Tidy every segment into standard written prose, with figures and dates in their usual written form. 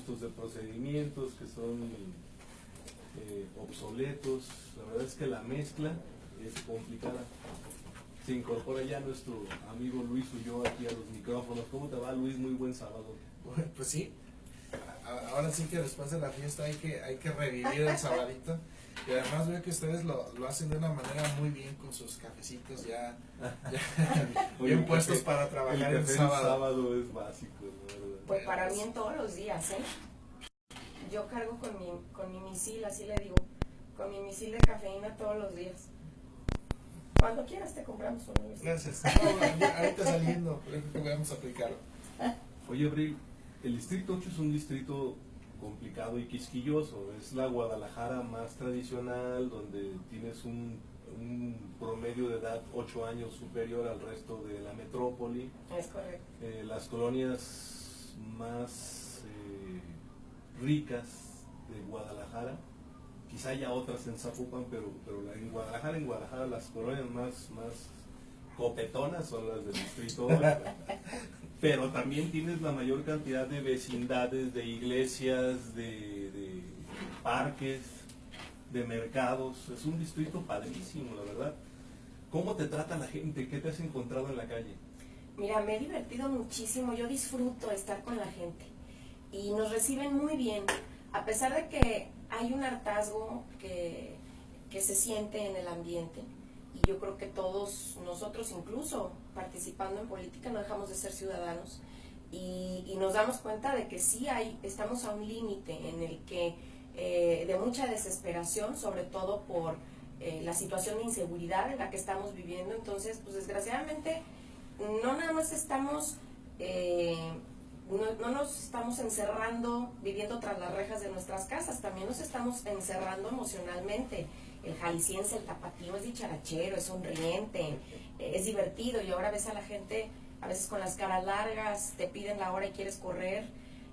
gustos de procedimientos que son obsoletos. La verdad es que la mezcla es complicada. Se incorpora ya nuestro amigo Luis Ulloa aquí a los micrófonos. ¿Cómo te va, Luis? Muy buen sábado. Bueno, pues sí, ahora sí que después de la fiesta hay que revivir el sabadito. Y además veo que ustedes lo hacen de una manera muy bien con sus cafecitos ya bien puestos para trabajar el sábado. El sábado es básico, ¿no? Pues para mí en todos los días, ¿eh? Yo cargo con mi misil, así le digo, con mi misil de cafeína todos los días. Cuando quieras te compramos uno. Gracias. No, ahorita saliendo, creo que vamos a aplicarlo. Oye, Abril, el Distrito 8 es un distrito complicado y quisquilloso. Es la Guadalajara más tradicional, donde tienes un promedio de edad 8 años superior al resto de la metrópoli. Es correcto. Las colonias más ricas de Guadalajara, quizá haya otras en Zapopan, pero en Guadalajara las colonias más copetonas son las del Distrito 8. Pero también tienes la mayor cantidad de vecindades, de iglesias, de parques, de mercados. Es un distrito padrísimo, la verdad. ¿Cómo te trata la gente? ¿Qué te has encontrado en la calle? Mira, me he divertido muchísimo. Yo disfruto estar con la gente y nos reciben muy bien, a pesar de que hay un hartazgo que se siente en el ambiente. Y yo creo que todos nosotros, incluso participando en política, no dejamos de ser ciudadanos y nos damos cuenta de que sí estamos a un límite en el que de mucha desesperación, sobre todo por la situación de inseguridad en la que estamos viviendo. Entonces, pues desgraciadamente no nada más estamos no nos estamos encerrando viviendo tras las rejas de nuestras casas, también nos estamos encerrando emocionalmente. El jalisciense, el tapatío es dicharachero, es sonriente, es divertido, y ahora ves a la gente a veces con las caras largas, te piden la hora y quieres correr.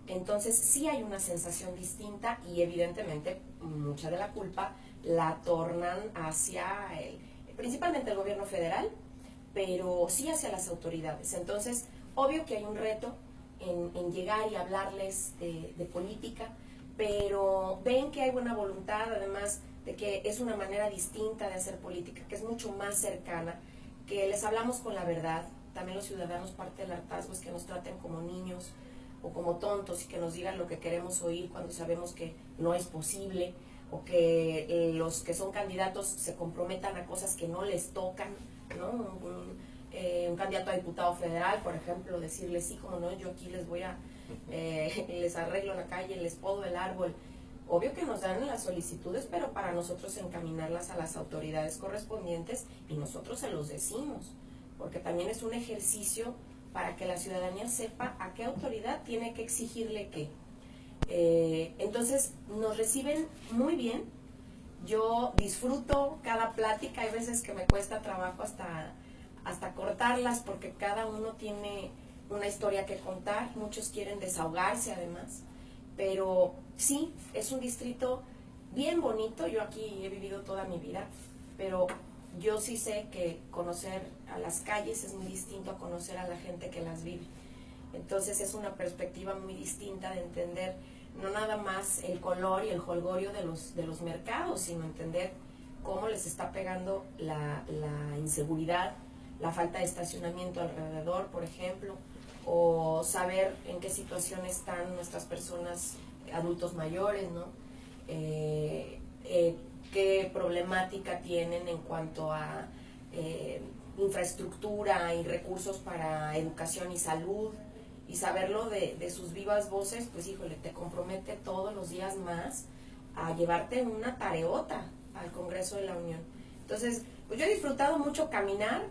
Entonces sí hay una sensación distinta y evidentemente mucha de la culpa la tornan hacia principalmente el gobierno federal, pero sí hacia las autoridades. Entonces, obvio que hay un reto en llegar y hablarles de política, pero ven que hay buena voluntad, además de que es una manera distinta de hacer política, que es mucho más cercana, que les hablamos con la verdad. También los ciudadanos, parte del hartazgo es que nos traten como niños o como tontos y que nos digan lo que queremos oír cuando sabemos que no es posible, o que los que son candidatos se comprometan a cosas que no les tocan, ¿no? Un candidato a diputado federal, por ejemplo, decirles sí, como no, yo aquí les voy a, les arreglo la calle, les podo el árbol. Obvio que nos dan las solicitudes, pero para nosotros encaminarlas a las autoridades correspondientes y nosotros se los decimos, porque también es un ejercicio para que la ciudadanía sepa a qué autoridad tiene que exigirle qué. Entonces nos reciben muy bien. Yo disfruto cada plática, hay veces que me cuesta trabajo hasta cortarlas, porque cada uno tiene una historia que contar, muchos quieren desahogarse además, pero sí, es un distrito bien bonito. Yo aquí he vivido toda mi vida, pero yo sí sé que conocer a las calles es muy distinto a conocer a la gente que las vive. Entonces es una perspectiva muy distinta de entender no nada más el color y el jolgorio de los mercados, sino entender cómo les está pegando la inseguridad, la falta de estacionamiento alrededor, por ejemplo, o saber en qué situación están nuestras personas, adultos mayores, ¿no? Qué problemática tienen en cuanto a infraestructura y recursos para educación y salud, y saberlo de sus vivas voces, pues híjole, te compromete todos los días más a llevarte una tareota al Congreso de la Unión. Entonces, pues yo he disfrutado mucho caminar.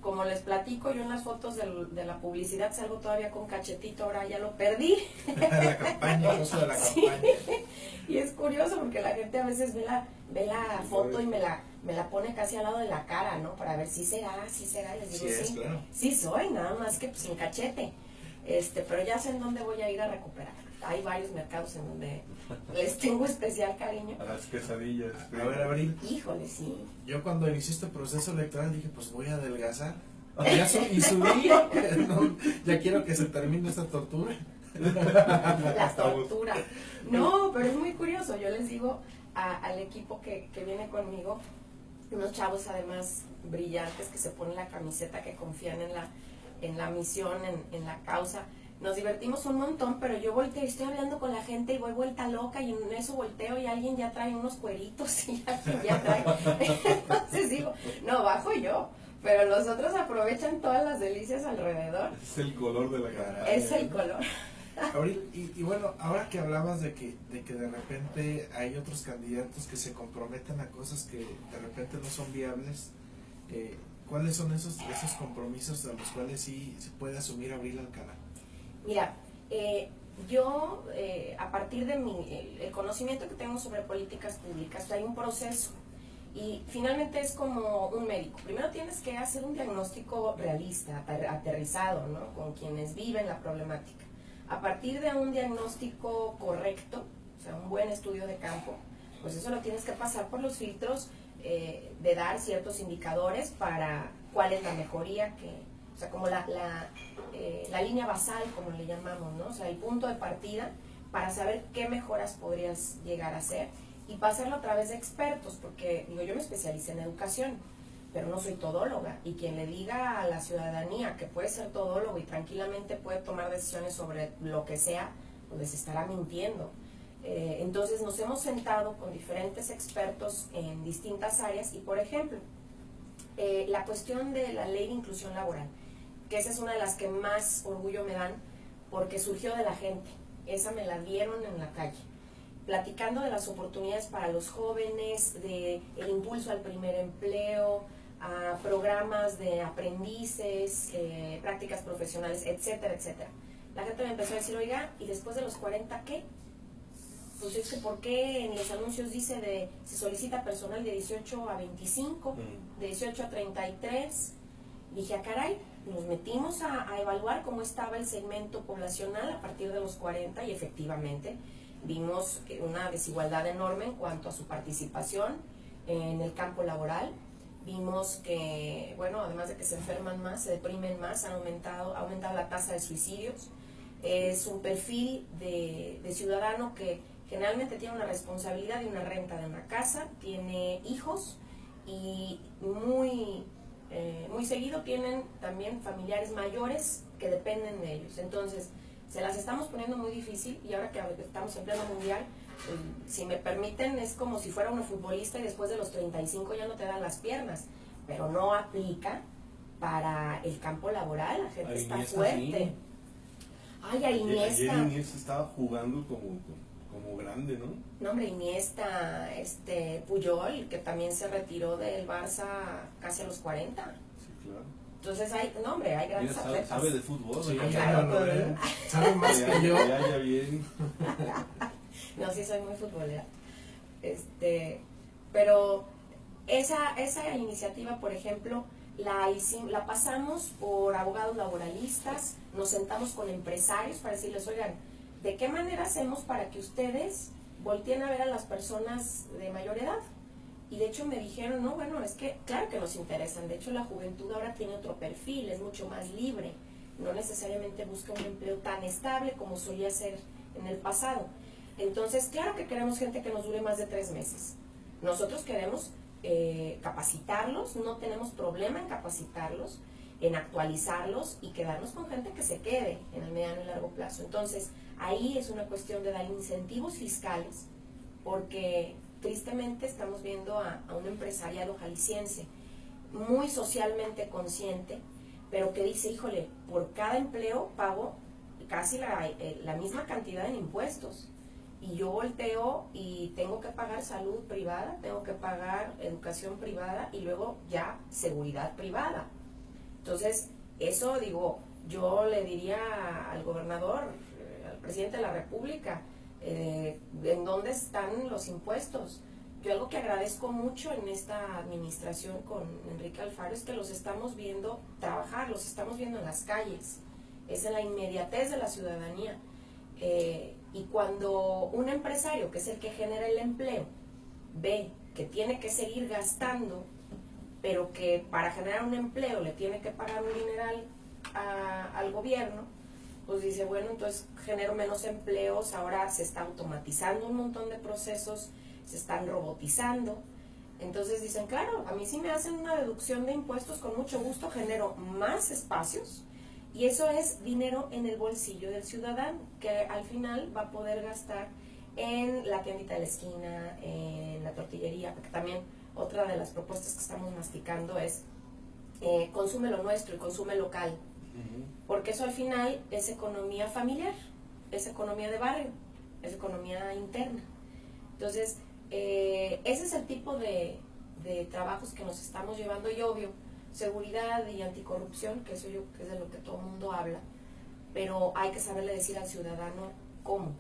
Como les platico, yo en las fotos de la publicidad salgo todavía con cachetito, ahora ya lo perdí. La campaña, el uso de la campaña. Sí. Y es curioso porque la gente a veces ve la foto y me la pone casi al lado de la cara, ¿no? Para ver si será, y les digo, sí, claro. Sí soy, nada más que pues sin cachete. Pero ya sé en dónde voy a ir a recuperar. Hay varios mercados en donde les tengo especial cariño. A las quesadillas. A ver, Abril. Híjole, sí. Yo cuando inicié este proceso electoral dije, pues voy a adelgazar. Y subí. No, ya quiero que se termine esta tortura. La tortura. No, pero es muy curioso. Yo les digo al equipo que viene conmigo, unos chavos además brillantes que se ponen la camiseta, que confían en la misión, en la causa. Nos divertimos un montón, pero yo volteo y estoy hablando con la gente y voy vuelta loca, y en eso volteo y alguien ya trae unos cueritos y alguien ya trae. Entonces digo, no, bajo yo, pero los otros aprovechan todas las delicias alrededor. Es el color de la cara. Es el color. Abril, y bueno, ahora que hablabas de que de repente hay otros candidatos que se comprometen a cosas que de repente no son viables, ¿cuáles son esos compromisos a los cuales sí se puede asumir Abril Alcalá? Mira, yo a partir de el conocimiento que tengo sobre políticas públicas, hay un proceso y finalmente es como un médico. Primero tienes que hacer un diagnóstico realista, aterrizado, ¿no?, con quienes viven la problemática. A partir de un diagnóstico correcto, o sea, un buen estudio de campo, pues eso lo tienes que pasar por los filtros de dar ciertos indicadores para cuál es la mejoría o sea, como la línea basal, como le llamamos, ¿no? O sea, el punto de partida para saber qué mejoras podrías llegar a hacer y pasarlo a través de expertos, porque digo, yo me especialicé en educación, pero no soy todóloga, y quien le diga a la ciudadanía que puede ser todólogo y tranquilamente puede tomar decisiones sobre lo que sea, pues les estará mintiendo. Entonces nos hemos sentado con diferentes expertos en distintas áreas y, por ejemplo, la cuestión de la ley de inclusión laboral, que esa es una de las que más orgullo me dan porque surgió de la gente, esa me la dieron en la calle, platicando de las oportunidades para los jóvenes, de el impulso al primer empleo, a programas de aprendices, prácticas profesionales, etcétera, etcétera. La gente me empezó a decir, oiga, ¿y después de los 40 qué? Pues es que ¿por qué en los anuncios dice se solicita personal de 18 a 25, de 18 a 33? Dije, caray, nos metimos a evaluar cómo estaba el segmento poblacional a partir de los 40 y efectivamente vimos una desigualdad enorme en cuanto a su participación en el campo laboral. Vimos que, bueno, además de que se enferman más, se deprimen más, ha aumentado la tasa de suicidios. Es un perfil de ciudadano que generalmente tiene una responsabilidad y una renta de una casa, tiene hijos y muy seguido tienen también familiares mayores que dependen de ellos. Entonces, se las estamos poniendo muy difícil y ahora que estamos en pleno mundial, si me permiten, es como si fuera una futbolista y después de los 35 ya no te dan las piernas, pero no aplica para el campo laboral, la gente está fuerte. Sí. Ay, a Iniesta. Ayer Iniesta estaba jugando como grande, ¿no? No, hombre, Iniesta, Puyol, que también se retiró del Barça casi a los 40. Sí, claro. Entonces hay grandes atletas. Sabe de fútbol. Sí, ¿no? claro. Sabe más que yo. Ya bien. No, sí soy muy futbolera. Pero esa iniciativa, por ejemplo, la pasamos por abogados laboralistas, nos sentamos con empresarios para decirles, oigan, ¿de qué manera hacemos para que ustedes volteen a ver a las personas de mayor edad? Y de hecho me dijeron, no, bueno, es que claro que nos interesan, de hecho la juventud ahora tiene otro perfil, es mucho más libre, no necesariamente busca un empleo tan estable como solía ser en el pasado. Entonces, claro que queremos gente que nos dure más de 3 meses. Nosotros queremos capacitarlos, no tenemos problema en capacitarlos, en actualizarlos y quedarnos con gente que se quede en el mediano y largo plazo. Entonces, ahí es una cuestión de dar incentivos fiscales, porque tristemente estamos viendo a un empresariado jalisciense muy socialmente consciente, pero que dice, híjole, por cada empleo pago casi la misma cantidad en impuestos. Y yo volteo y tengo que pagar salud privada, tengo que pagar educación privada y luego ya seguridad privada. Entonces, eso digo, yo le diría al gobernador, al presidente de la República, ¿en dónde están los impuestos? Yo algo que agradezco mucho en esta administración con Enrique Alfaro es que los estamos viendo trabajar, los estamos viendo en las calles, es en la inmediatez de la ciudadanía. Y cuando un empresario, que es el que genera el empleo, ve que tiene que seguir gastando, pero que para generar un empleo le tiene que pagar un dineral al gobierno, pues dice, bueno, entonces genero menos empleos, ahora se está automatizando un montón de procesos, se están robotizando. Entonces dicen, claro, a mí sí me hacen una deducción de impuestos, con mucho gusto genero más espacios y eso es dinero en el bolsillo del ciudadano, que al final va a poder gastar en la tiendita de la esquina, en la tortillería, porque también otra de las propuestas que estamos masticando es consume lo nuestro y consume local. Porque eso al final es economía familiar, es economía de barrio, es economía interna. Entonces, ese es el tipo de trabajos que nos estamos llevando y obvio, seguridad y anticorrupción, que eso yo creo que es de lo que todo el mundo habla, pero hay que saberle decir al ciudadano cómo.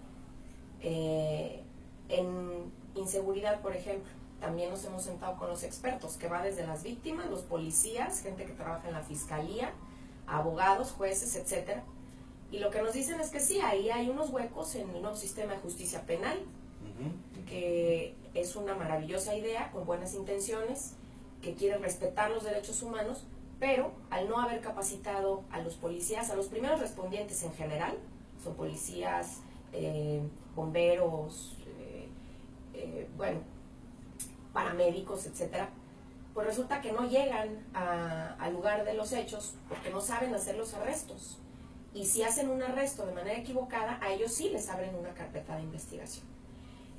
En inseguridad, por ejemplo, también nos hemos sentado con los expertos, que va desde las víctimas, los policías, gente que trabaja en la fiscalía, abogados, jueces, etcétera. Y lo que nos dicen es que sí, ahí hay unos huecos en el nuevo sistema de justicia penal, que es una maravillosa idea, con buenas intenciones, que quiere respetar los derechos humanos, pero al no haber capacitado a los policías, a los primeros respondientes en general, son policías, bomberos, bueno, paramédicos, etcétera, pues resulta que no llegan al lugar de los hechos porque no saben hacer los arrestos. Y si hacen un arresto de manera equivocada, a ellos sí les abren una carpeta de investigación.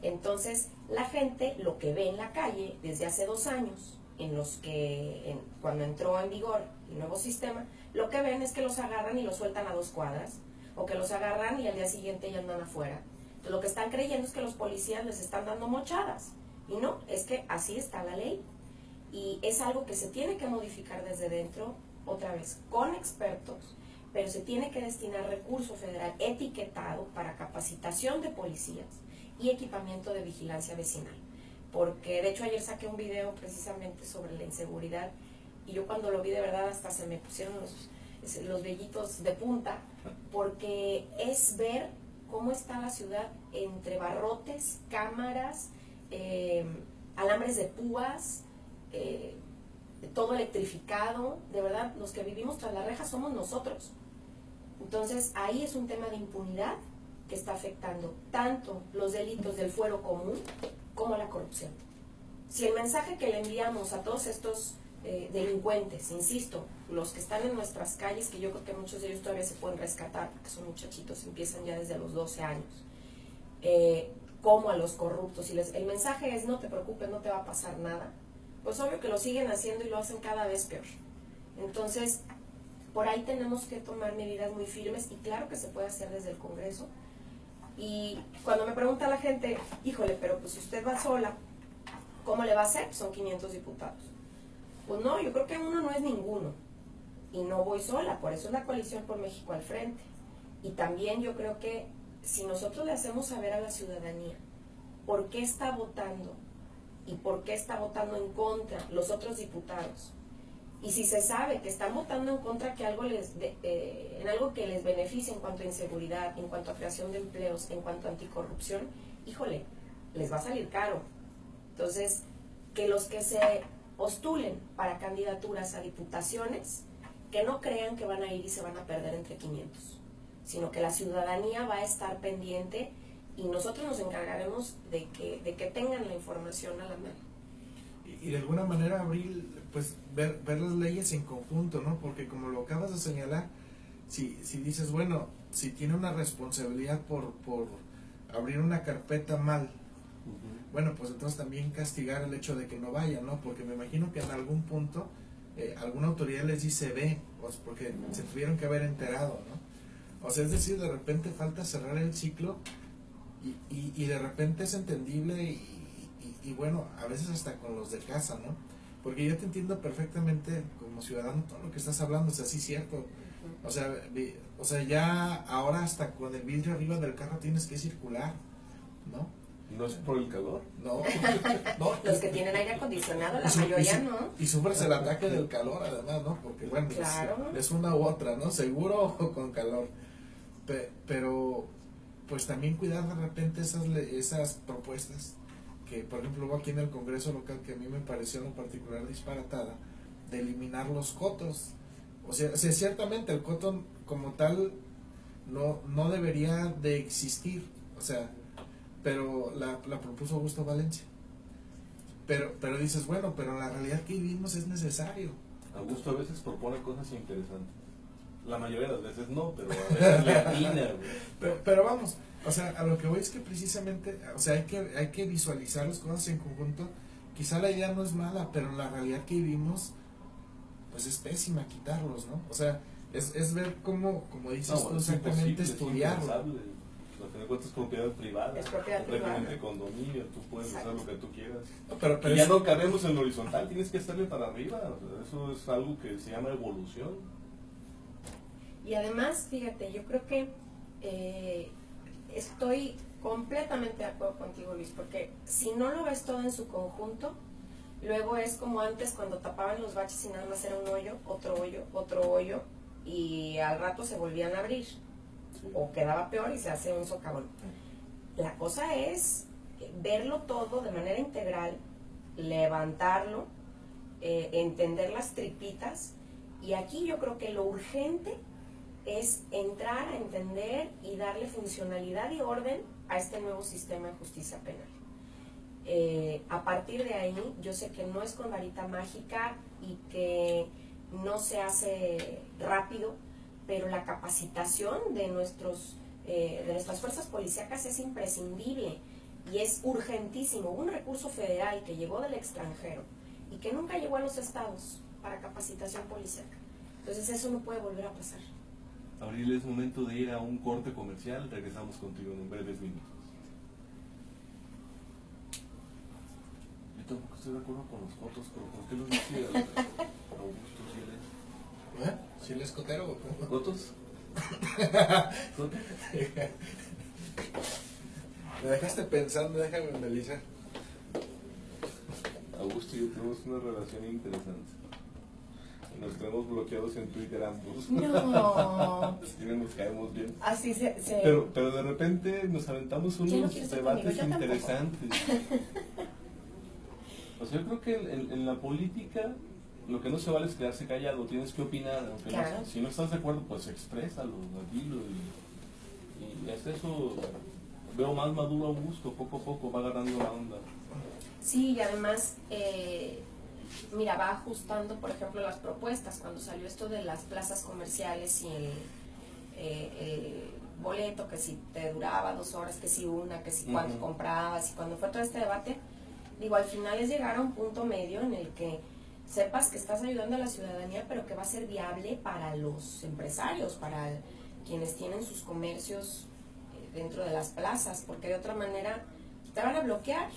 Entonces, la gente lo que ve en la calle desde hace 2 años, en los que cuando entró en vigor el nuevo sistema, lo que ven es que los agarran y los sueltan a 2 cuadras, o que los agarran y al día siguiente ya andan afuera. Entonces, lo que están creyendo es que los policías les están dando mochadas. Y no, es que así está la ley. Y es algo que se tiene que modificar desde dentro, otra vez, con expertos, pero se tiene que destinar recurso federal etiquetado para capacitación de policías y equipamiento de vigilancia vecinal. Porque, de hecho, ayer saqué un video precisamente sobre la inseguridad y yo cuando lo vi de verdad hasta se me pusieron los vellitos de punta, porque es ver cómo está la ciudad entre barrotes, cámaras, alambres de púas, todo electrificado. De verdad, los que vivimos tras las rejas somos nosotros. Entonces ahí es un tema de impunidad que está afectando tanto los delitos del fuero común como la corrupción. Si el mensaje que le enviamos a todos estos delincuentes, insisto, los que están en nuestras calles, que yo creo que muchos de ellos todavía se pueden rescatar porque son muchachitos, empiezan ya desde los 12 años, como a los corruptos, y el mensaje es no te preocupes, no te va a pasar nada, pues obvio que lo siguen haciendo y lo hacen cada vez peor. Entonces, por ahí tenemos que tomar medidas muy firmes y claro que se puede hacer desde el Congreso. Y cuando me pregunta la gente, híjole, pero pues si usted va sola, ¿cómo le va a hacer? Pues son 500 diputados. Pues no, yo creo que uno no es ninguno y no voy sola, por eso es la Coalición por México al frente. Y también yo creo que si nosotros le hacemos saber a la ciudadanía por qué está votando y por qué está votando en contra los otros diputados, y si se sabe que están votando en contra que en algo que les beneficie en cuanto a inseguridad, en cuanto a creación de empleos, en cuanto a anticorrupción, híjole, les va a salir caro. Entonces, que los que se postulen para candidaturas a diputaciones, que no crean que van a ir y se van a perder entre 500, sino que la ciudadanía va a estar pendiente y nosotros nos encargaremos de que tengan la información a la mano. Y de alguna manera, Abril, pues ver las leyes en conjunto, ¿no? Porque como lo acabas de señalar, si dices, bueno, si tiene una responsabilidad por abrir una carpeta mal, bueno, pues entonces también castigar el hecho de que no vaya, ¿no? Porque me imagino que en algún punto alguna autoridad les dice ve, pues porque se tuvieron que haber enterado, ¿no? O sea, es decir, de repente falta cerrar el ciclo y de repente es entendible y bueno, a veces hasta con los de casa, ¿no? Porque yo te entiendo perfectamente como ciudadano todo lo que estás hablando, o sea, sí es cierto. O sea, ya ahora hasta con el vidrio arriba del carro tienes que circular, ¿no? ¿No es por el calor? No. Los que tienen aire acondicionado, la mayoría no. Y sufres el ataque del calor además, ¿no? Porque bueno, claro, es una u otra, ¿no? Seguro o con calor. Pero pues también cuidar de repente esas propuestas que, por ejemplo, hubo aquí en el Congreso local que a mí me pareció en particular disparatada, de eliminar los cotos. O sea, ciertamente el coto como tal no debería de existir, o sea, pero la propuso Augusto Valencia. Pero dices, bueno, pero la realidad que vivimos es necesario. Augusto a veces propone cosas interesantes. La mayoría de las veces no, pero a veces le atina, güey. Pero vamos, o sea, a lo que voy es que precisamente, o sea, hay que visualizar las cosas en conjunto. Quizá la idea no es mala, pero la realidad que vivimos, pues es pésima quitarlos, ¿no? O sea, es ver cómo, como dices tú, exactamente estudiarlo. Al final de cuentas es propiedad privada. Es propiedad completamente privada. condominio, tú puedes hacer lo que tú quieras. Pero y ya no cabemos en lo horizontal, tienes que estarle para arriba. O sea, eso es algo que se llama evolución. Y además, fíjate, yo creo que estoy completamente de acuerdo contigo, Luis, porque si no lo ves todo en su conjunto, luego es como antes cuando tapaban los baches y nada más era un hoyo, otro hoyo, y al rato se volvían a abrir, o quedaba peor y se hace un socavón. La cosa es verlo todo de manera integral, levantarlo, entender las tripitas, y aquí yo creo que lo urgente es entrar a entender y darle funcionalidad y orden a este nuevo sistema de justicia penal. A partir de ahí, yo sé que no es con varita mágica y que no se hace rápido, pero la capacitación de nuestras fuerzas policíacas es imprescindible y es urgentísimo. Un recurso federal que llegó del extranjero y que nunca llegó a los estados para capacitación policíaca. Entonces eso no puede volver a pasar. Abril, es momento de ir a un corte comercial. Regresamos contigo en breves minutos. Yo tampoco estoy de acuerdo con los fotos, pero ¿por qué los dice Augusto si él es? ¿Si él es cotero o cómo? ¿Fotos? Me dejaste pensando, déjame analizar. Augusto y yo tenemos una relación interesante. Nos tenemos bloqueados en Twitter ambos. No. Sí, nos caemos bien. Así se... Pero de repente nos aventamos unos debates interesantes. O sea, yo creo que en la política lo que no se vale es quedarse callado, tienes que opinar. Aunque claro. Si no estás de acuerdo, pues exprésalo, dilo. Y hasta eso veo más maduro a Augusto, poco a poco va agarrando la onda. Sí, y además... mira, va ajustando, por ejemplo, las propuestas. Cuando salió esto de las plazas comerciales y el boleto, que si te duraba 2 horas, que si una, que si cuánto comprabas, y cuando fue todo este debate, digo, al final es llegar a un punto medio en el que sepas que estás ayudando a la ciudadanía, pero que va a ser viable para los empresarios, para quienes tienen sus comercios dentro de las plazas, porque de otra manera te van a bloquear.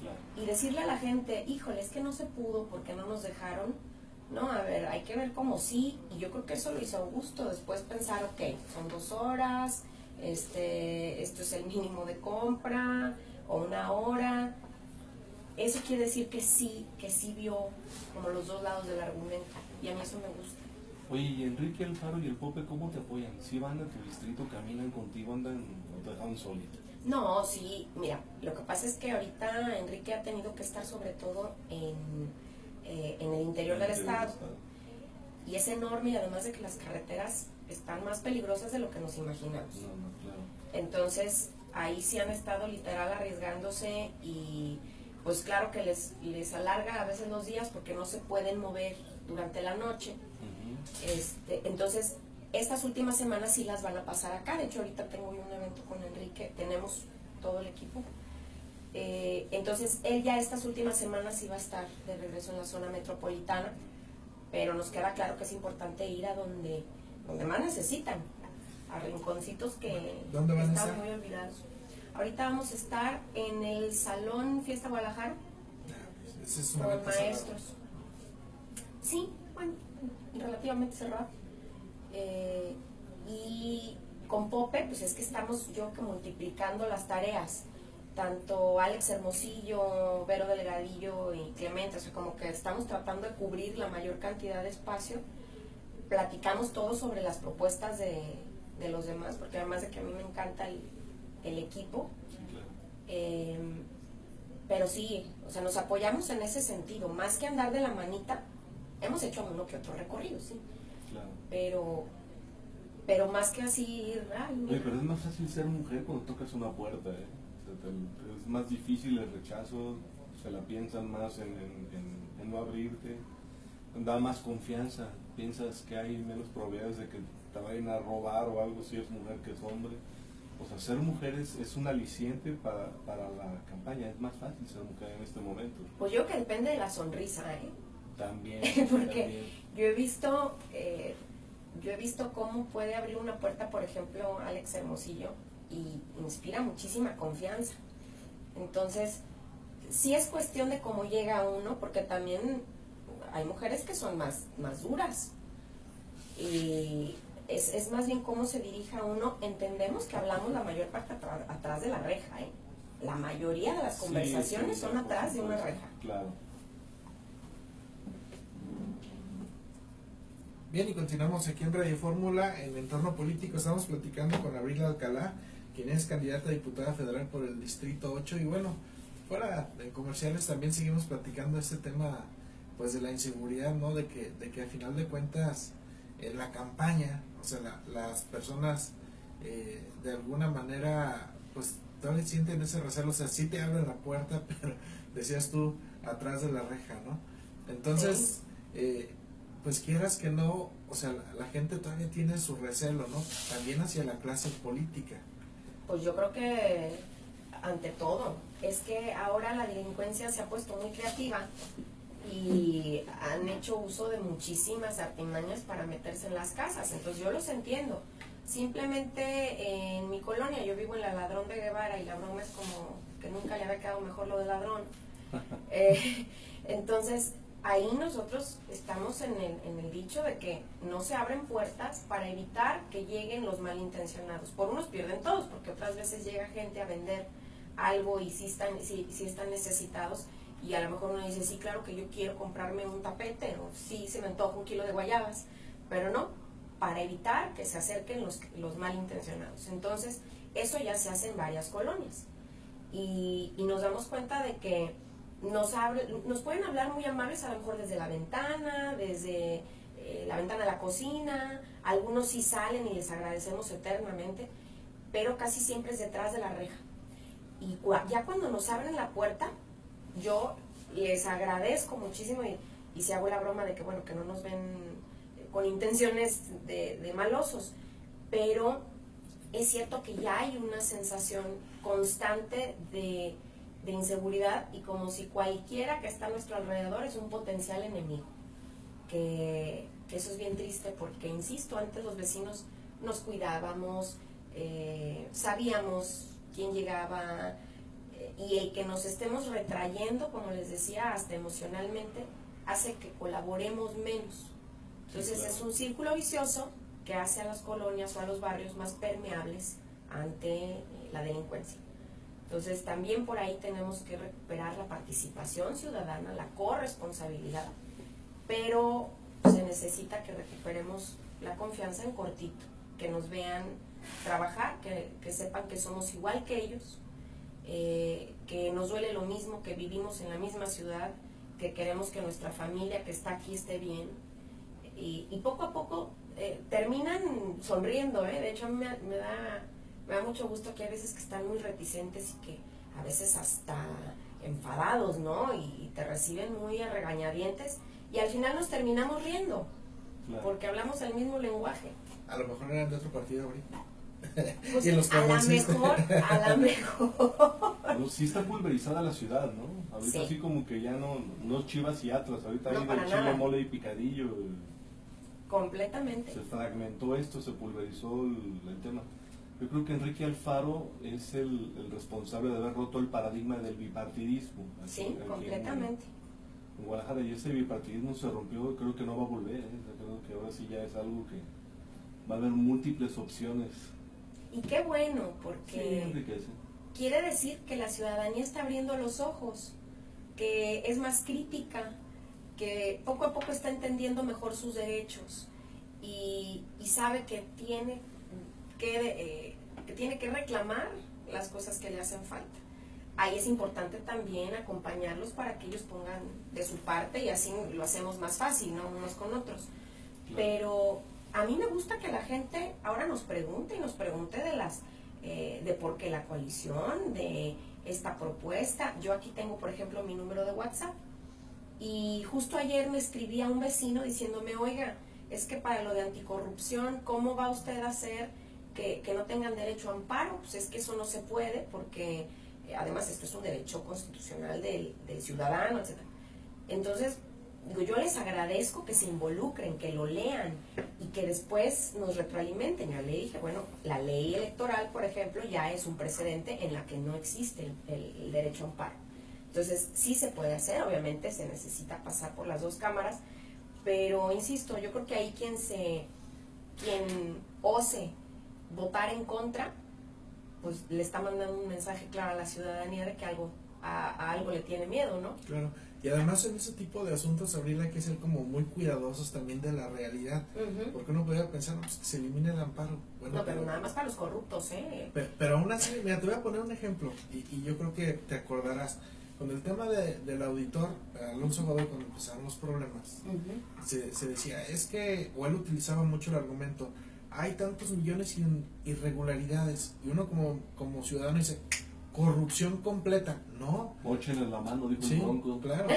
Claro. Y decirle a la gente, híjole, es que no se pudo porque no nos dejaron. No, a ver, hay que ver cómo sí, y yo creo que eso lo hizo Augusto. Después pensar, ok, son 2 horas, esto es el mínimo de compra, o 1 hora. Eso quiere decir que sí vio como los 2 lados del argumento, y a mí eso me gusta. Oye, y Enrique Alfaro y el Pope, ¿cómo te apoyan? ¿Sí van a tu distrito, caminan contigo, andan o te dejan solito? No, sí, mira, lo que pasa es que ahorita Enrique ha tenido que estar sobre todo en el interior del estado, y es enorme, y además de que las carreteras están más peligrosas de lo que nos imaginamos. No, claro. Entonces, ahí sí han estado literal arriesgándose, y pues claro que les alarga a veces los días porque no se pueden mover durante la noche. Entonces, estas últimas semanas sí las van a pasar acá. De hecho, ahorita tengo un evento con Enrique, tenemos todo el equipo. Entonces, él ya estas últimas semanas sí va a estar de regreso en la zona metropolitana, pero nos queda claro que es importante ir a donde más necesitan, a rinconcitos que están muy olvidados. Ahorita vamos a estar en el Salón Fiesta Guadalajara con maestros. Sí, bueno, relativamente cerrado. Y con Pope, pues es que estamos yo que multiplicando las tareas, tanto Alex Hermosillo, Vero Delgadillo y Clemente, o sea, como que estamos tratando de cubrir la mayor cantidad de espacio. Platicamos todo sobre las propuestas de los demás, porque además de que a mí me encanta el equipo, pero sí, o sea, nos apoyamos en ese sentido, más que andar de la manita. Hemos hecho uno que otro recorrido, sí. Claro. pero más que así, ay, Oye, mira. pero es más fácil ser mujer cuando tocas una puerta, ¿eh? O sea, es más difícil el rechazo, se la piensan más en no abrirte, da más confianza, piensas que hay menos probabilidades de que te vayan a robar o algo si es mujer que es hombre. O sea, ser mujer es un aliciente para la campaña, es más fácil ser mujer en este momento. Pues yo creo que depende de la sonrisa, ¿eh? También, Porque también. yo he visto cómo puede abrir una puerta, por ejemplo, Alex Hermosillo, y inspira muchísima confianza. Entonces, sí es cuestión de cómo llega uno, porque también hay mujeres que son más duras. Y es más bien cómo se dirija uno. Entendemos que hablamos la mayor parte atrás de la reja, ¿eh? La mayoría de las conversaciones son atrás de una reja. Claro. Bien, y continuamos aquí en Radio Fórmula, en Entorno Político. Estamos platicando con Abril Alcalá, quien es candidata a diputada federal por el Distrito 8. Y bueno, fuera de comerciales también seguimos platicando este tema, pues, de la inseguridad, ¿no? De que al final de cuentas, en la campaña, o sea, las personas de alguna manera, pues, todavía sienten ese recelo. O sea, sí te abren la puerta, pero decías tú, atrás de la reja, ¿no? Entonces, pues quieras que no, o sea, la gente todavía tiene su recelo, ¿no? También hacia la clase política. Pues yo creo que, ante todo, es que ahora la delincuencia se ha puesto muy creativa y han hecho uso de muchísimas artimañas para meterse en las casas. Entonces yo los entiendo. Simplemente en mi colonia, yo vivo en la Ladrón de Guevara, y la broma es como que nunca le había quedado mejor lo de ladrón. Entonces, ahí nosotros estamos en el dicho de que no se abren puertas para evitar que lleguen los malintencionados. Por unos pierden todos, porque otras veces llega gente a vender algo y sí están necesitados, y a lo mejor uno dice, sí, claro que yo quiero comprarme un tapete, o sí, se me antoja un kilo de guayabas, pero no, para evitar que se acerquen los malintencionados. Entonces, eso ya se hace en varias colonias. Y nos damos cuenta de que nos pueden hablar muy amables, a lo mejor desde la ventana, desde la ventana de la cocina. Algunos sí salen y les agradecemos eternamente, pero casi siempre es detrás de la reja. Y ya cuando nos abren la puerta, yo les agradezco muchísimo, y si hago la broma de que, bueno, que no nos ven con intenciones de malosos, pero es cierto que ya hay una sensación constante de inseguridad, y como si cualquiera que está a nuestro alrededor es un potencial enemigo, que eso es bien triste, porque, insisto, antes los vecinos nos cuidábamos, sabíamos quién llegaba, y el que nos estemos retrayendo, como les decía, hasta emocionalmente, hace que colaboremos menos. Entonces, sí, claro, es un círculo vicioso que hace a las colonias o a los barrios más permeables ante la delincuencia. Entonces, también por ahí tenemos que recuperar la participación ciudadana, la corresponsabilidad, pero se necesita que recuperemos la confianza en cortito, que nos vean trabajar, que sepan que somos igual que ellos, que nos duele lo mismo, que vivimos en la misma ciudad, que queremos que nuestra familia que está aquí esté bien, y poco a poco terminan sonriendo, ¿eh? De hecho, a mí me da mucho gusto que hay veces que están muy reticentes y que a veces hasta enfadados, ¿no? Y te reciben muy a regañadientes, y al final nos terminamos riendo, claro, porque hablamos el mismo lenguaje. A lo mejor eran de otro partido ahorita. Pues y los a la mejor. No, sí está pulverizada la ciudad, ¿no? Ahorita sí, así como que ya no Chivas y Atlas, ahorita no, hay de chile, mole y picadillo. Completamente. Se fragmentó esto, se pulverizó el tema. Yo creo que Enrique Alfaro es el responsable de haber roto el paradigma del bipartidismo. Sí, completamente. En Guadalajara, y ese bipartidismo se rompió, creo que no va a volver, creo que ahora sí ya es algo que va a haber múltiples opciones. Y qué bueno, porque sí, quiere decir que la ciudadanía está abriendo los ojos, que es más crítica, que poco a poco está entendiendo mejor sus derechos, y sabe que tiene que reclamar las cosas que le hacen falta. Ahí es importante también acompañarlos para que ellos pongan de su parte, y así lo hacemos más fácil, ¿no? Unos con otros. Claro. Pero a mí me gusta que la gente ahora nos pregunte y nos pregunte de por qué la coalición, de esta propuesta. Yo aquí tengo, por ejemplo, mi número de WhatsApp y justo ayer me escribía un vecino diciéndome, oiga, es que para lo de anticorrupción, ¿cómo va usted a hacer que no tengan derecho a amparo? Pues es que eso no se puede porque además esto es un derecho constitucional del ciudadano, etcétera. Entonces, digo, yo les agradezco que se involucren, que lo lean y que después nos retroalimenten. Yo le dije, bueno, la ley electoral, por ejemplo, ya es un precedente en la que no existe el derecho a amparo. Entonces, sí se puede hacer, obviamente se necesita pasar por las dos cámaras, pero insisto, yo creo que ahí quien ose votar en contra, pues le está mandando un mensaje claro a la ciudadanía de que a algo le tiene miedo, ¿no? Claro. Y además en ese tipo de asuntos, Abril, hay que ser como muy cuidadosos también de la realidad. Porque uno podría pensar, no, pues que se elimine el amparo. Bueno, no, pero nada más para los corruptos, ¿eh? Pero aún así, mira, te voy a poner un ejemplo. Y yo creo que te acordarás. Con el tema del auditor, Alonso Godoy, cuando empezaron los problemas, se decía, es que, o él utilizaba mucho el argumento, hay tantos millones en irregularidades. Y uno como ciudadano dice, corrupción completa, no. Móchenle la mano, dijo Sí, el Bronco. claro.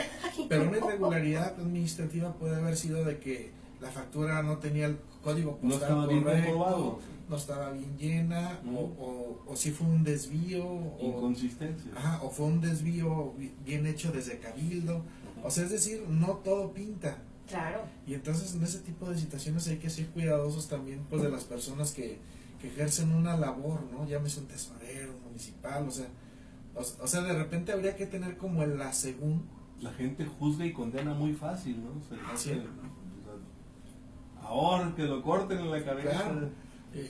Pero una irregularidad administrativa puede haber sido de que la factura no tenía el código postal, no estaba bien comprobado, no estaba bien llena, o si fue un desvío, inconsistencia. O fue un desvío bien hecho desde Cabildo. O sea, es decir, no todo pinta. Claro. Y entonces en ese tipo de situaciones hay que ser cuidadosos también, pues, de las personas que ejercen una labor, ¿no? Llámese un tesorero municipal, o sea, de repente habría que tener como el asegún. La gente juzga y condena muy fácil, ¿no? Así es. Ahora que lo corten en la cabeza. Claro.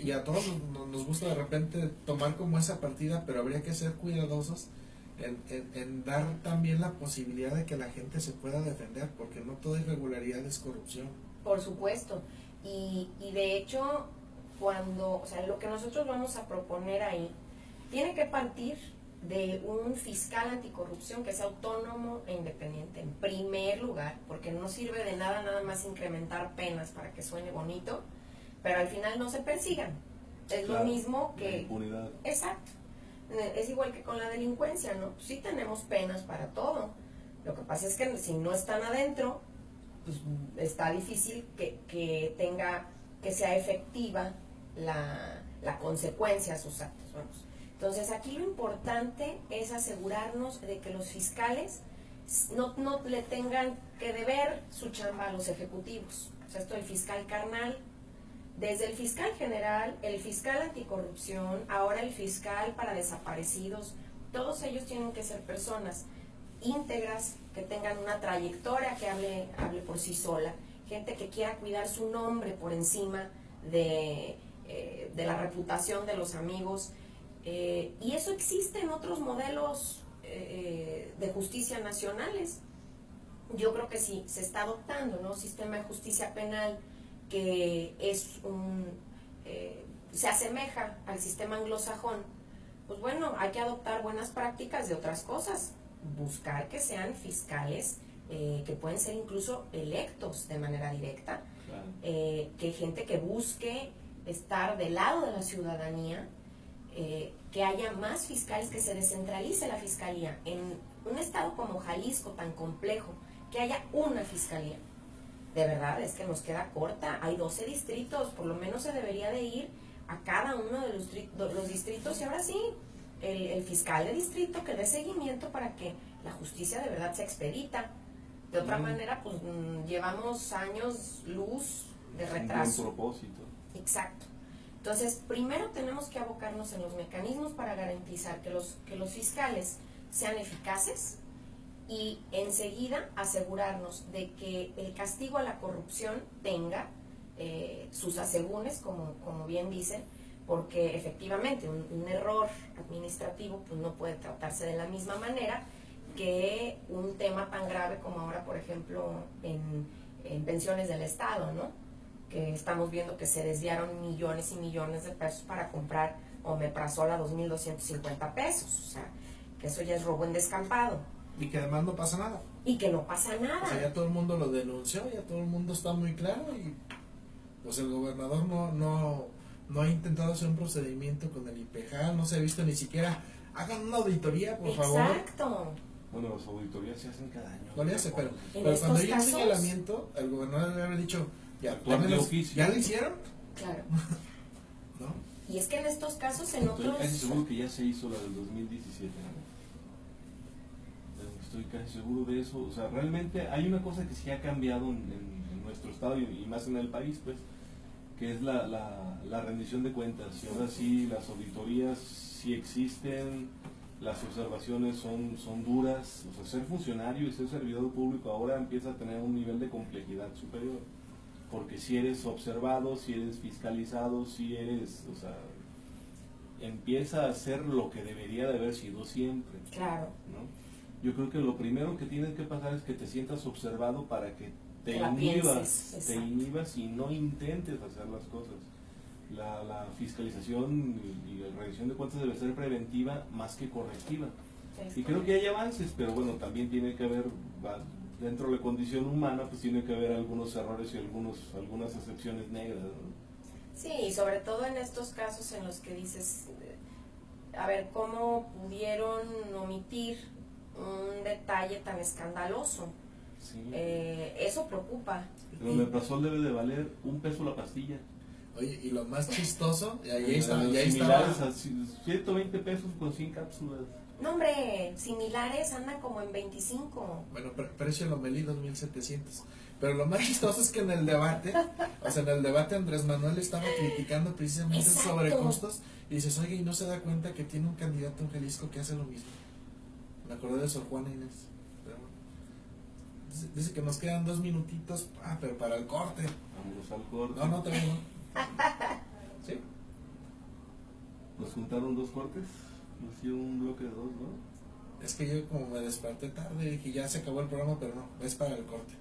Y a todos nos gusta de repente tomar como esa partida, pero habría que ser cuidadosos en dar también la posibilidad de que la gente se pueda defender, porque no toda irregularidad es corrupción. Por supuesto. Y de hecho, o sea, lo que nosotros vamos a proponer ahí, tiene que partir de un fiscal anticorrupción que sea autónomo e independiente, en primer lugar, porque no sirve de nada más incrementar penas para que suene bonito, pero al final no se persigan. Es claro, lo mismo que... impunidad. Exacto. Es igual que con la delincuencia, ¿no? Sí tenemos penas para todo. Lo que pasa es que si no están adentro, pues está difícil que sea efectiva la consecuencia a sus actos, vamos. Entonces aquí lo importante es asegurarnos de que los fiscales no le tengan que deber su chamba a los ejecutivos. O sea, esto del fiscal carnal, desde el fiscal general, el fiscal anticorrupción, ahora el fiscal para desaparecidos, todos ellos tienen que ser personas íntegras, que tengan una trayectoria que hable por sí sola, gente que quiera cuidar su nombre por encima de la reputación de los amigos. Y eso existe en otros modelos de justicia nacionales. Yo creo que sí, se está adoptando, ¿no? Sistema de justicia penal que es se asemeja al sistema anglosajón. Pues bueno, hay que adoptar buenas prácticas de otras cosas, buscar que sean fiscales que pueden ser incluso electos de manera directa, claro. Que gente que busque estar del lado de la ciudadanía, que haya más fiscales, que se descentralice la fiscalía. En un estado como Jalisco tan complejo, que haya una fiscalía. De verdad, es que nos queda corta. Hay 12 distritos, por lo menos se debería de ir a cada uno de los distritos, y ahora sí, el fiscal de distrito que dé seguimiento para que la justicia de verdad se expedita. De otra manera, pues llevamos años luz de retraso. Un buen propósito. Exacto. Entonces, primero tenemos que abocarnos en los mecanismos para garantizar que los fiscales sean eficaces, y enseguida asegurarnos de que el castigo a la corrupción tenga sus asegúnes, como bien dicen, porque efectivamente un error administrativo pues no puede tratarse de la misma manera que un tema tan grave como ahora, por ejemplo, en pensiones del Estado, ¿no? Que estamos viendo que se desviaron millones y millones de pesos para comprar omeprazol a 2,250 pesos, o sea, que eso ya es robo en descampado. Y que además no pasa nada. Y que no pasa nada. O sea, ya todo el mundo lo denunció, ya todo el mundo está muy claro, y Pues el gobernador no ha intentado hacer un procedimiento con el IPEJAL, no se ha visto ni siquiera, hagan una auditoría, por favor. Exacto. Bueno, las auditorías se hacen cada año. No le hace, pero estos cuando hay un casos- señalamiento, el gobernador debe haber dicho, ya, Actuar de oficio. ¿ya lo hicieron? Claro. ¿No? Y es que en estos casos, en Estoy otros... casi seguro que ya se hizo la del 2017. Estoy casi seguro de eso. O sea, realmente hay una cosa que sí ha cambiado en nuestro estado y más en el país, pues, que es la rendición de cuentas. Y ahora sí, las auditorías sí existen, las observaciones son duras. O sea, ser funcionario y ser servidor público ahora empieza a tener un nivel de complejidad superior. Porque si eres observado, si eres fiscalizado, si eres, o sea, empieza a ser lo que debería de haber sido siempre, Claro. ¿no? Yo creo que lo primero que tiene que pasar es que te sientas observado para que te la inhibas, pienses, te exacto. inhibas y no intentes hacer las cosas. La fiscalización y la rendición de cuentas debe ser preventiva más que correctiva. Y creo que hay avances, pero bueno, también tiene que haber, dentro de la condición humana, pues tiene que haber algunos errores y algunas excepciones negras, ¿no? Sí, y sobre todo en estos casos en los que dices, a ver, ¿cómo pudieron omitir un detalle tan escandaloso? Sí. Eso preocupa. El omeprazol debe de valer $1 la pastilla. Oye, y lo más chistoso, y ahí Los está, y ahí similares estaba, a 120 pesos con 100 cápsulas. No, hombre, similares andan como en 25. bueno, precio Lomelí 2,700. Pero lo más chistoso es que en el debate, o sea, en el debate Andrés Manuel estaba criticando precisamente Exacto. sobre costos, y dices, oye, y no se da cuenta que tiene un candidato en Jalisco que hace lo mismo. Me acordé de Sor Juana Inés. Pero bueno. Dice que nos quedan 2 minutitos, pero para el corte. Vamos al corte. No, todavía no. ¿Sí? Nos juntaron 2 cortes. Nos hicieron un bloque de 2, ¿no? Es que yo como me desperté tarde, dije, ya se acabó el programa, pero no, es para el corte.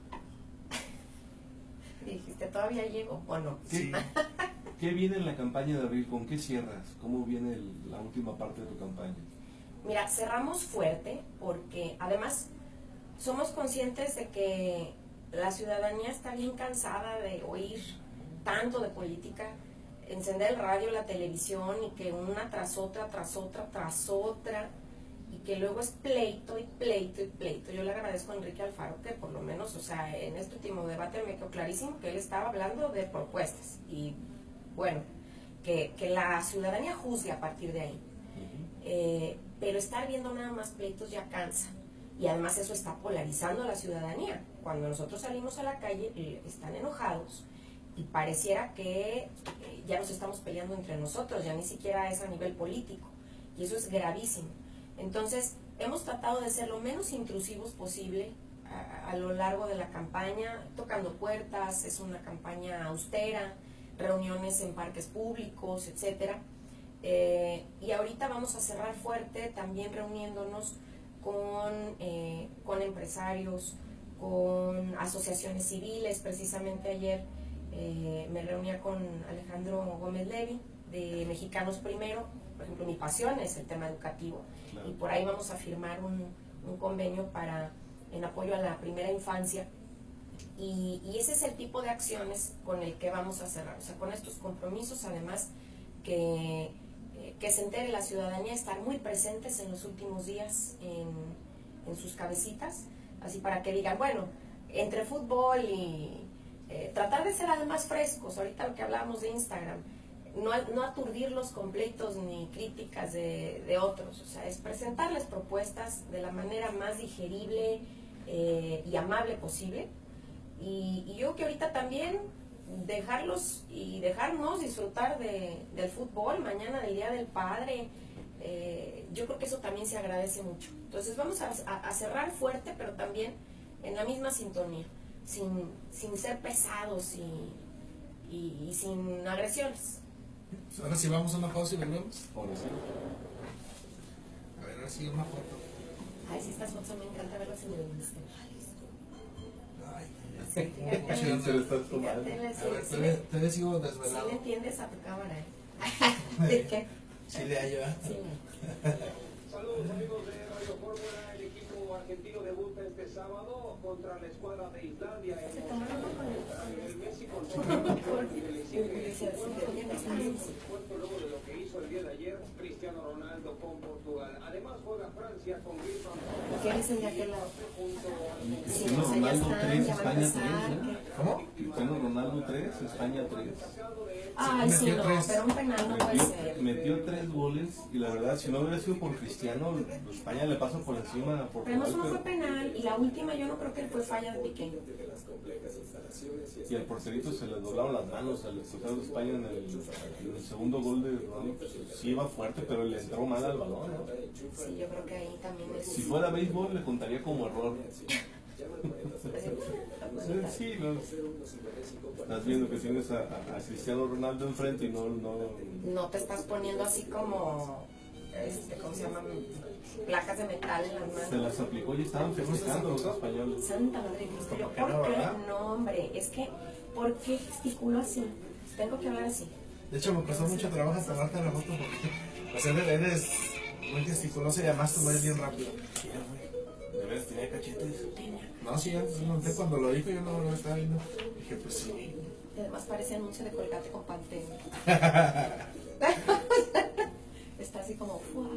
Dijiste, ¿todavía llego o no? ¿Qué, ¿Qué viene en la campaña de abril? ¿Con qué cierras? ¿Cómo viene la última parte de tu campaña? Mira, cerramos fuerte porque además somos conscientes de que la ciudadanía está bien cansada de oír tanto de política, encender el radio, la televisión y que una tras otra, y que luego es pleito y pleito y pleito. Yo le agradezco a Enrique Alfaro que por lo menos, o sea, en este último debate me quedó clarísimo que él estaba hablando de propuestas y bueno, que la ciudadanía juzgue a partir de ahí. Pero estar viendo nada más pleitos ya cansa y además eso está polarizando a la ciudadanía. Cuando nosotros salimos a la calle están enojados y pareciera que ya nos estamos peleando entre nosotros, ya ni siquiera es a nivel político y eso es gravísimo. Entonces hemos tratado de ser lo menos intrusivos posible a lo largo de la campaña, tocando puertas, es una campaña austera, reuniones en parques públicos, etcétera. Y ahorita vamos a cerrar fuerte también reuniéndonos con empresarios, con asociaciones civiles. Precisamente ayer me reunía con Alejandro Gómez Levi de Mexicanos Primero. Por ejemplo, mi pasión es el tema educativo. Claro. Y por ahí vamos a firmar un convenio en apoyo a la primera infancia. Y ese es el tipo de acciones con el que vamos a cerrar. O sea, con estos compromisos, además, que se entere la ciudadanía, estar muy presentes en los últimos días en sus cabecitas, así para que digan, bueno, entre fútbol y tratar de ser además frescos, ahorita lo que hablábamos de Instagram, no aturdirlos con pleitos ni críticas de otros, o sea, es presentarles propuestas de la manera más digerible y amable posible, y yo que ahorita también dejarlos y dejarnos disfrutar del fútbol, mañana del Día del Padre, yo creo que eso también se agradece mucho. Entonces vamos a cerrar fuerte, pero también en la misma sintonía, sin ser pesados y sin agresiones. Ahora sí vamos a una pausa y volvemos. Ahora sí. A ver, ahora sí una foto. Ay, si estas fotos me encanta verlas en el Instagram. Ay, se lo estás tomando. a ver, te sigo desvelado. ¿Sí le entiendes a tu cámara? ¿De qué? Sí le hallo. Sí. Saludos amigos de Radio Fórmula, el equipo argentino debuta este sábado contra la escuadra de Islandia en el México. Luego de lo que hizo el día de ayer Cristiano Ronaldo con Portugal. Además juega Francia con Griezmann. ¿Qué dicen de aquel lado? Cristiano Ronaldo 3, España 3, ¿Cómo? Cristiano Ronaldo 3, España 3. Ay, sí, Metió no, tres. pero un penal no puede ser. Metió 3 goles y la verdad, si no hubiera sido por Cristiano, España le pasa por encima a Pero Portugal. no solo fue penal, y la última yo no creo que fue falla de Piqué. Y al porterito se le doblaron las manos al expulsado de España en el segundo gol de Ronaldo. Sí iba fuerte, pero le entró mal al balón, ¿no? Sí, yo creo que ahí también es... Si fuera béisbol, le contaría como error. Sí, no. Estás viendo que tienes a Cristiano Ronaldo enfrente y no. No te estás poniendo así como, ¿cómo se llaman? Placas de metal en las Se manos. las aplicó y estaban festejando los españoles. Santa madre de Cristo. ¿Cómo que ¿Por no, qué? verdad? No, hombre, es que, ¿por qué gesticulo así? Tengo que hablar así. De hecho, me costó mucho trabajo hasta tomarte la foto porque, o sea, eres muy gesticuloso y además te mueves bien rápido. De veras, tenía cachetes. No, sí, antes noté cuando lo dijo, yo no lo estaba viendo. Dije, pues sí. Y además parece anuncio de Colgate con Pantene. Está así como, ¡fua!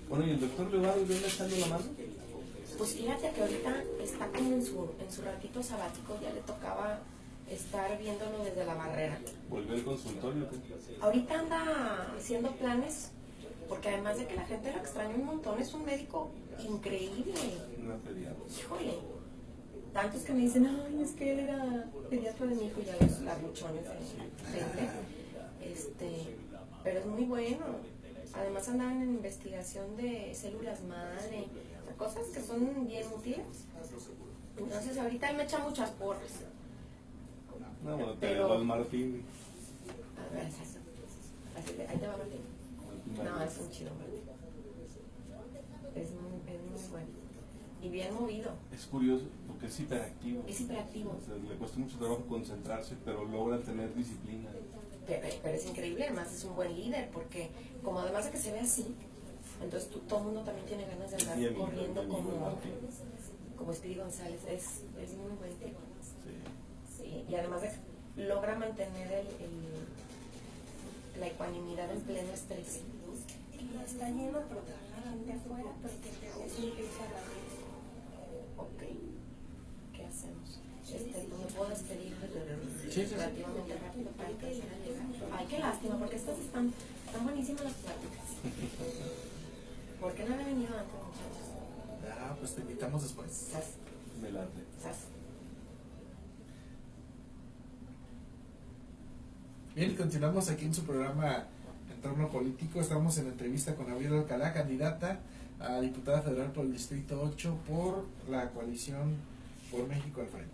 Bueno, ¿y el doctor Leonardo le está echando la mano? Pues fíjate que ahorita está como en su ratito sabático, ya le tocaba estar viéndolo desde la barrera. Volvió al consultorio. Ahorita anda haciendo planes, porque además de que la gente lo extraña un montón, es un médico increíble. Una pediatra. Híjole, tantos que me dicen, ay, es que él era pediatra de mi hijo, ya los larguchones de gente. Pero es muy bueno. Además andaban en investigación de células madre, o sea, cosas que son bien útiles. Entonces ahorita él me echa muchas porras. No, bueno, te Pero- dio al Martín. A ver, ahí te va Martín. No, es un chido Martín. Es muy bueno. Y bien movido. Es curioso porque es hiperactivo. Es hiperactivo. O sea, le cuesta mucho trabajo concentrarse, pero logra tener disciplina. Pero es increíble, además es un buen líder, porque como además de que se ve así, entonces todo el mundo también tiene ganas de andar Y a mí, corriendo a mí, como Martín. Speedy González. Es muy buen tipo. Sí. Sí, y además de que logra mantener la ecuanimidad en pleno estrés. Y está lleno, pero de gente afuera, pero que es un ok, ¿qué hacemos? ¿Tú me puedo despedir Sí. relativamente rápido para que alcancen a llegar? Ay, qué lástima, porque estas están buenísimas las pláticas. ¿Por qué no había venido antes, muchachos? Ah, pues te invitamos después. Sas, Me late. sas. Bien, continuamos aquí en su programa Entorno Político. Estamos en entrevista con Abril Alcalá, candidata a diputada federal por el Distrito 8 por la coalición Por México al Frente.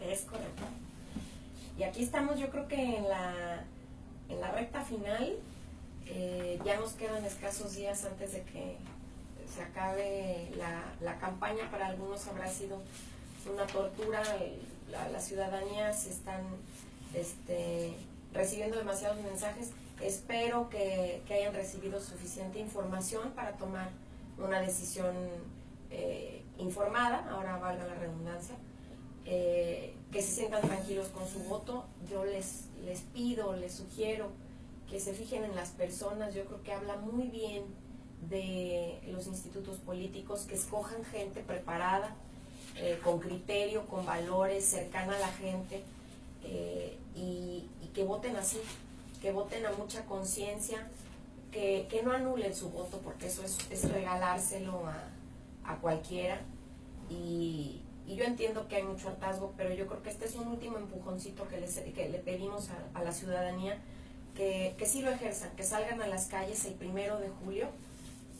Es correcto. Y aquí estamos, yo creo que en la recta final. Ya nos quedan escasos días antes de que se acabe la campaña. Para algunos habrá sido una tortura. La ciudadanía se están recibiendo demasiados mensajes. Espero que hayan recibido suficiente información para tomar una decisión informada, ahora valga la redundancia, que se sientan tranquilos con su voto. Yo les pido, les sugiero que se fijen en las personas. Yo creo que habla muy bien de los institutos políticos, que escojan gente preparada, con criterio, con valores, cercana a la gente, y que voten así, que voten a mucha conciencia, que no anulen su voto, porque eso es regalárselo a cualquiera. Y yo entiendo que hay mucho hartazgo, pero yo creo que este es un último empujoncito que le pedimos a la ciudadanía, que sí lo ejerzan, que salgan a las calles el 1 de julio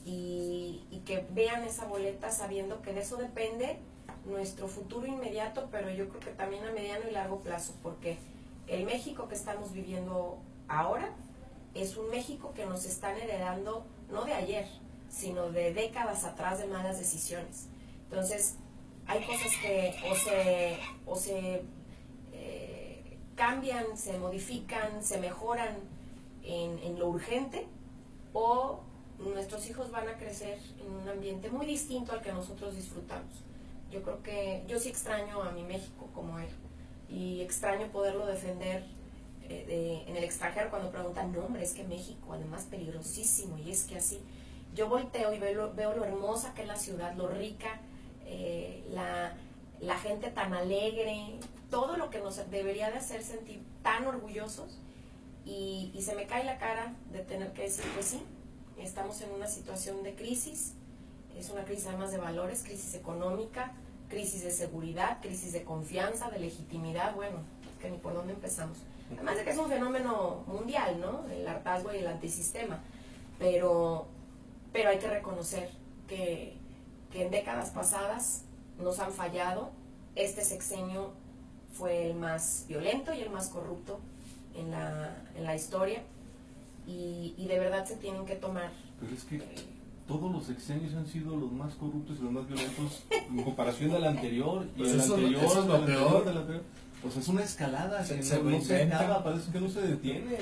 y que vean esa boleta sabiendo que de eso depende nuestro futuro inmediato, pero yo creo que también a mediano y largo plazo, porque el México que estamos viviendo ahora es un México que nos están heredando no de ayer, sino de décadas atrás de malas decisiones. Entonces, hay cosas que o se cambian, se modifican, se mejoran en lo urgente, o nuestros hijos van a crecer en un ambiente muy distinto al que nosotros disfrutamos. Yo creo que yo sí extraño a mi México como era, y extraño poderlo defender en el extranjero cuando preguntan, no hombre, es que México además peligrosísimo, y es que así. Yo volteo y veo lo hermosa que es la ciudad, lo rica, la gente tan alegre, todo lo que nos debería de hacer sentir tan orgullosos, y se me cae la cara de tener que decir, pues sí, estamos en una situación de crisis, es una crisis además de valores, crisis económica, crisis de seguridad, crisis de confianza, de legitimidad, bueno, que ni por dónde empezamos. Además de que es un fenómeno mundial, ¿no? El hartazgo y el antisistema, pero hay que reconocer que en décadas pasadas nos han fallado. Este sexenio fue el más violento y el más corrupto en la historia, y de verdad se tienen que tomar. Pero es que todos los sexenios han sido los más corruptos y los más violentos en comparación del anterior, y Pues el eso anterior, es lo del anterior, peor. del anterior. Pues es una escalada que Se no se reinventa. acaba, parece que no se detiene.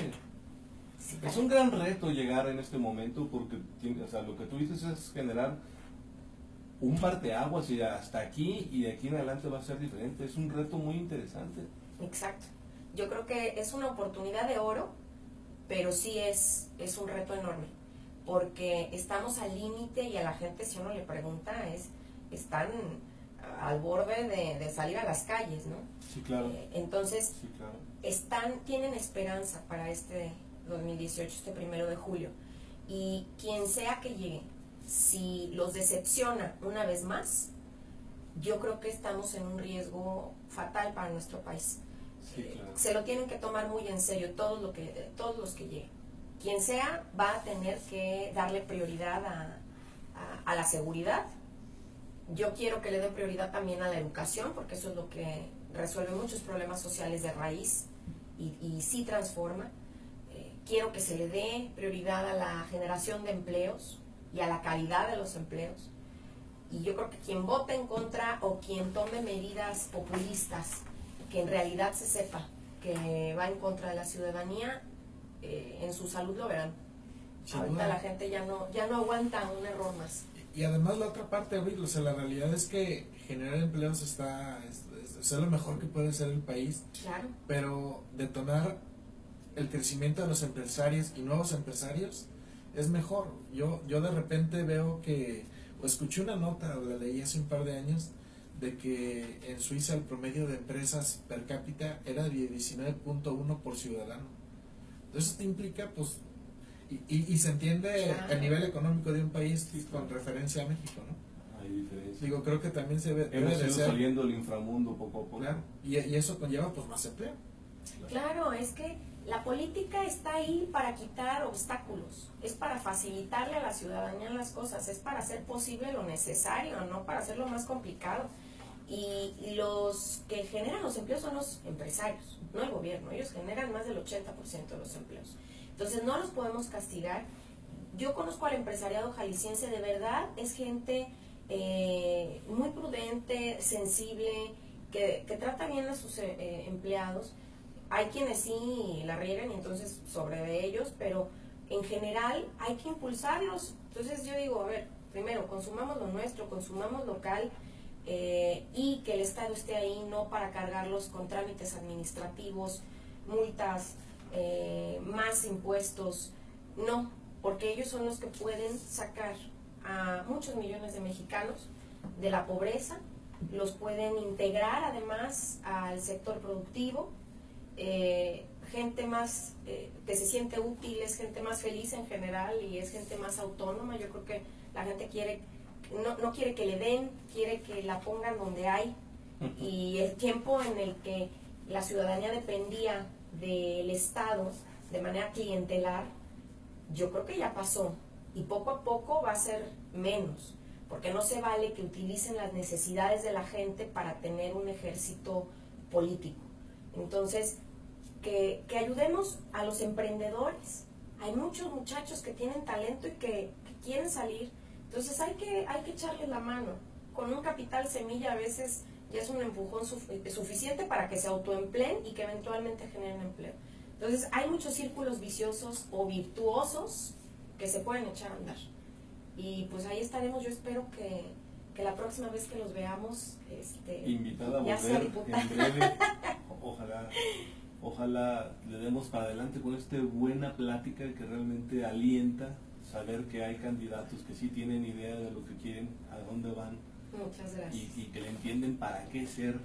Sí, Es un gran reto llegar en este momento, porque o sea, lo que tú dices es generar un parteaguas, y hasta aquí y de aquí en adelante va a ser diferente. Es un reto muy interesante. exacto. Yo creo que es una oportunidad de oro, pero sí es un reto enorme, porque estamos al límite, y a la gente, si uno le pregunta, están al borde de salir a las calles, ¿no? Sí, claro. Entonces, Sí, claro. tienen esperanza para este 2018, este 1 de julio, y quien sea que llegue, si los decepciona una vez más, yo creo que estamos en un riesgo fatal para nuestro país. Sí, claro. Se lo tienen que tomar muy en serio todos los que lleguen. Quien sea va a tener que darle prioridad a la seguridad. Yo quiero que le den prioridad también a la educación, porque eso es lo que resuelve muchos problemas sociales de raíz y sí transforma. Quiero que se le dé prioridad a la generación de empleos y a la calidad de los empleos. Y yo creo que quien vote en contra, o quien tome medidas populistas, que en realidad se sepa que va en contra de la ciudadanía, en su salud lo verán. Sin Ahorita duda. la gente ya no aguanta un error más. Y además la otra parte, Abril, o sea, la realidad es que generar empleos es lo mejor que puede hacer el país, Claro. pero detonar el crecimiento de los empresarios y nuevos empresarios es mejor. Yo de repente veo o escuché una nota, o la leí hace un par de años, de que en Suiza el promedio de empresas per cápita era de 19.1 por ciudadano. Entonces esto implica, pues, y se entiende Claro. el nivel económico de un país Sí, con claro. referencia a México, ¿no? Hay diferencia. Digo, creo que también debe Hemos de ido ser, saliendo del inframundo poco a poco. claro, y eso conlleva pues más empleo. Claro, es que la política está ahí para quitar obstáculos, es para facilitarle a la ciudadanía las cosas, es para hacer posible lo necesario, no para hacerlo más complicado. Y los que generan los empleos son los empresarios, no el gobierno. Ellos generan más del 80% de los empleos. Entonces no los podemos castigar. Yo conozco al empresariado jalisciense, de verdad es gente muy prudente, sensible, que trata bien a sus empleados. Hay quienes sí la riegan, y entonces sobre de ellos, pero en general hay que impulsarlos. Entonces yo digo, a ver, primero consumamos lo nuestro, consumamos local, y que el Estado esté ahí no para cargarlos con trámites administrativos, multas, más impuestos, no, porque ellos son los que pueden sacar a muchos millones de mexicanos de la pobreza, los pueden integrar además al sector productivo, gente más que se siente útil, es gente más feliz en general, y es gente más autónoma. Yo creo que la gente no quiere que le den, quiere que la pongan donde hay, y el tiempo en el que la ciudadanía dependía del Estado de manera clientelar, yo creo que ya pasó, y poco a poco va a ser menos, porque no se vale que utilicen las necesidades de la gente para tener un ejército político. Entonces, que ayudemos a los emprendedores. Hay muchos muchachos que tienen talento y que quieren salir. Entonces hay que echarles la mano. Con un capital semilla a veces ya es un empujón suficiente para que se autoempleen y que eventualmente generen empleo. Entonces hay muchos círculos viciosos o virtuosos que se pueden echar a andar. Y pues ahí estaremos. Yo espero que la próxima vez que los veamos, invitada a ya sea volver diputada. en breve. Ojalá le demos para adelante con esta buena plática que realmente alienta saber que hay candidatos que sí tienen idea de lo que quieren, a dónde van. Muchas gracias. Y que le entienden para qué ser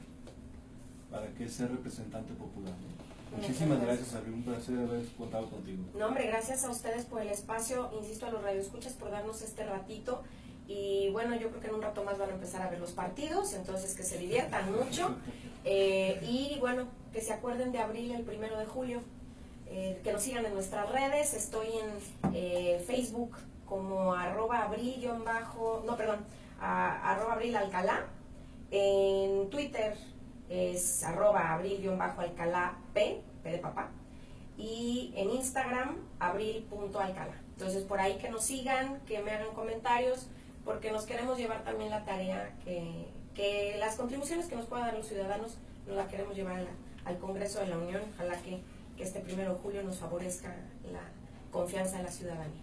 representante popular, ¿no? Muchísimas gracias, Abril, un placer haber contado contigo. No, hombre, gracias a ustedes por el espacio, insisto, a los radioescuchas por darnos este ratito. Y bueno, yo creo que en un rato más van a empezar a ver los partidos, entonces que se diviertan mucho. Y bueno, que se acuerden de Abril el 1 de julio, que nos sigan en nuestras redes. Estoy en Facebook como @abril_ @Abril Alcalá. En Twitter es @Abril_ P de papá. Y en Instagram, abril.alcalá. Entonces por ahí que nos sigan, que me hagan comentarios, porque nos queremos llevar también la tarea que las contribuciones que nos puedan dar los ciudadanos, nos la queremos llevar al Congreso de la Unión. Ojalá que este 1 de julio nos favorezca la confianza de la ciudadanía.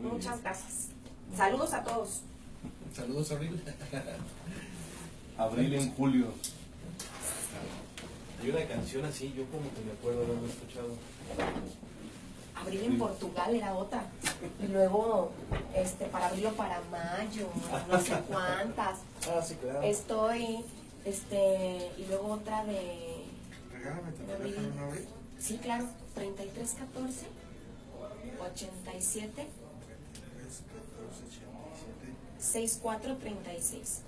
Muchas gracias. Saludos a todos. Saludos, Abril. Abril en julio. Hay una canción así, yo como que me acuerdo de haberlo escuchado. Abril en Portugal era otra. Y luego, para abril o para mayo, no sé cuántas. Ah, sí, claro. Estoy, y luego otra de... Regálame tu de abril. teléfono, Abril. Sí, claro, 3314 87 6436.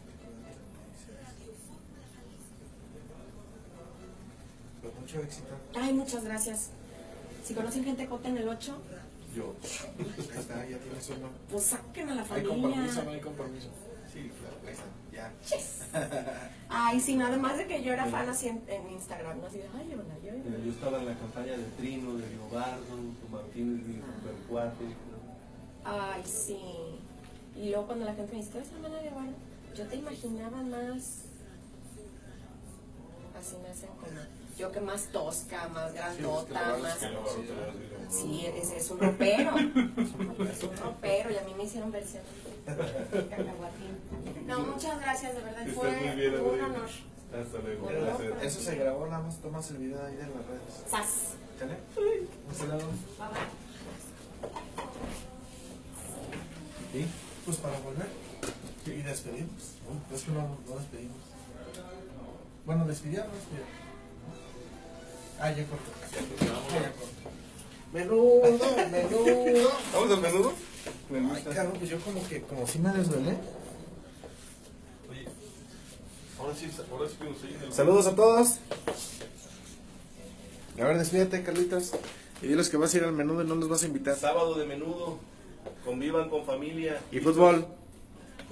Pues mucho éxito. Ay, muchas gracias. Si conocen gente cota en el 8, Yo. Ahí está, ya tienes uno. pues saquen a la Hay familia. compromiso, no hay compromiso. Sí, claro, ahí está, ya. Yes. Ay, sí, nada más de que yo era fan así en Instagram, ¿no? Así de, ay, Leona, Yo estaba en la campaña de Trino, de Leobardo, con Martínez, mi supercuate. Ay, sí. Y luego cuando la gente me dice, ¿tú eres hermana de Leobardo? Yo te imaginaba más... Así me hacen como... Yo que más tosca, más grandota, más... Sí, es un ropero. Es un ropero y a mí me hicieron versión de cacahuatín. No, muchas gracias, de verdad. Estás Fue muy bien, un Abril. honor. Hasta luego. Bueno, Un placer. Eso se grabó, nada más tomas el video ahí de las redes. Sas. ¿Sale? Un saludo. ¿Sí? Pues para volver y despedirnos. Es que no despedimos. Bueno, despidieron, no despidieron. Ah, ya cortó. Ya cortó. Menudo. ¿Vamos al menudo? Ay, cabrón, pues yo como si me desvelé. Oye, ahora sí que nos oyen el... Saludos a todos. A ver, despídete, Carlitos. Y diles que vas a ir al menudo y no los vas a invitar. Sábado de menudo. Convivan con familia. Y fútbol.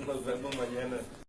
Nos vemos mañana.